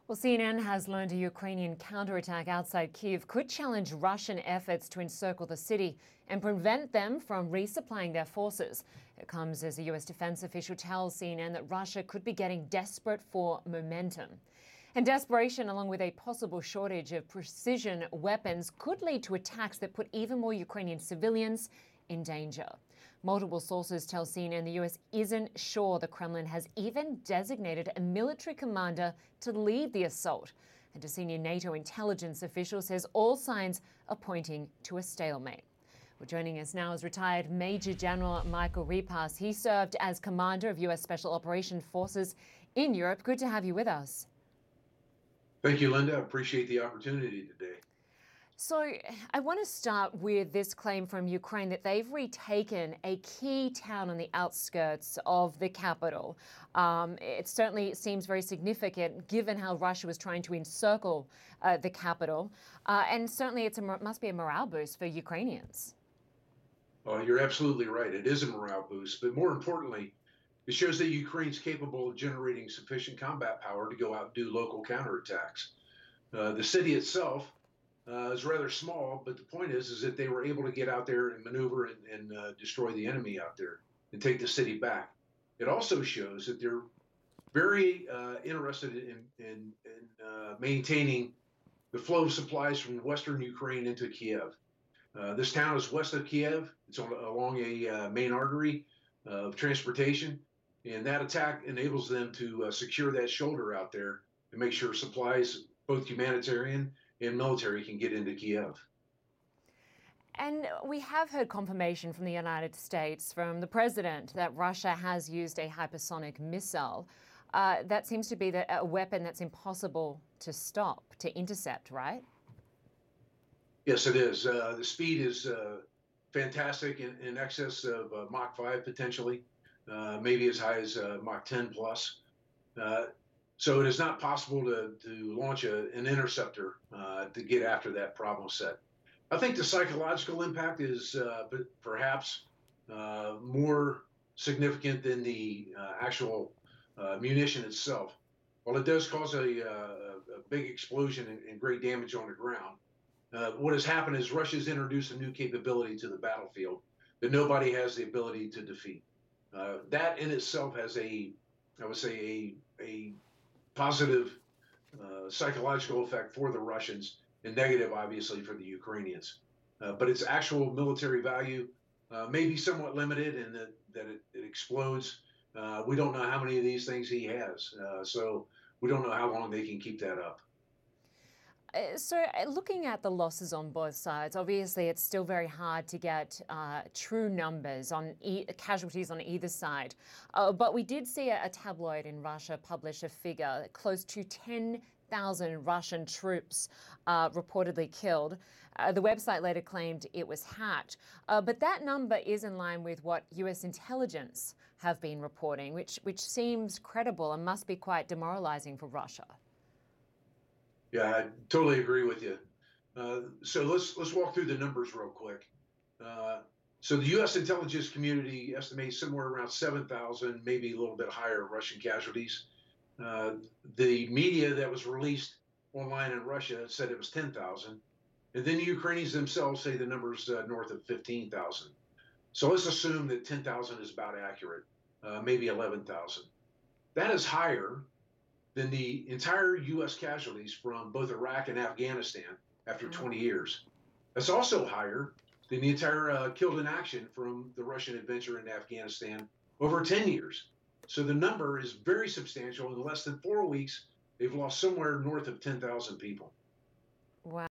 Well, CNN has learned a Ukrainian counterattack outside Kyiv could challenge Russian efforts to encircle the city and prevent them from resupplying their forces. It comes as a US defense official tells CNN that Russia could be getting desperate for momentum. And desperation, along with a possible shortage of precision weapons, could lead to attacks that put even more Ukrainian civilians in danger. Multiple sources tell CNN the US isn't sure the Kremlin has even designated a military commander to lead the assault. And a senior NATO intelligence official says all signs are pointing to a stalemate. Well, joining us now is retired Major General Michael REPASS. He served as commander of US Special Operations Forces in Europe. Good to have you with us. Thank you, Linda. I appreciate the opportunity today. So I want to start with this claim from Ukraine that they've retaken a key town on the outskirts of the capital. It certainly seems very significant given how Russia was trying to encircle the capital. And certainly it must be a morale boost for Ukrainians. You're absolutely right. It is a morale boost, but more importantly, it shows that Ukraine's capable of generating sufficient combat power to go out and do local counterattacks. The city itself is rather small, but the point is that they were able to get out there and maneuver and destroy the enemy out there and take the city back. It also shows that they're very interested in maintaining the flow of supplies from western Ukraine into Kiev. This town is west of Kiev. It's along a main artery of transportation, and that attack enables them to secure that shoulder out there and make sure supplies, both humanitarian and military, can get into Kiev. And we have heard confirmation from the United States, from the president, that Russia has used a hypersonic missile. That seems to be a weapon that's impossible to stop, to intercept, right? Yes, it is. The speed is fantastic, in excess of Mach 5 potentially, maybe as high as Mach 10 plus. So it is not possible to launch an interceptor to get after that problem set. I think the psychological impact is perhaps more significant than the actual munition itself. While it does cause a big explosion and great damage on the ground, what has happened is Russia's introduced a new capability to the battlefield that nobody has the ability to defeat. That in itself has I would say, a positive psychological effect for the Russians and negative, obviously, for the Ukrainians. But its actual military value may be somewhat limited in that it explodes. We don't know how many of these things he has, so we don't know how long they can keep that up. So looking at the losses on both sides, obviously it's still very hard to get true numbers on casualties on either side. But we did see a tabloid in Russia publish a figure close to 10,000 Russian troops reportedly killed. The website later claimed it was hacked. But that number is in line with what US intelligence have been reporting, which seems credible and must be quite demoralizing for Russia. Yeah, I totally agree with you. So let's walk through the numbers real quick. So the U.S. intelligence community estimates somewhere around 7,000, maybe a little bit higher, Russian casualties. The media that was released online in Russia said it was 10,000. And then the Ukrainians themselves say the number's north of 15,000. So let's assume that 10,000 is about accurate, maybe 11,000. That is higher than the entire U.S. casualties from both Iraq and Afghanistan after 20 years. That's also higher than the entire killed in action from the Russian adventure in Afghanistan over 10 years. So the number is very substantial. In less than 4 weeks, they've lost somewhere north of 10,000 people. Wow.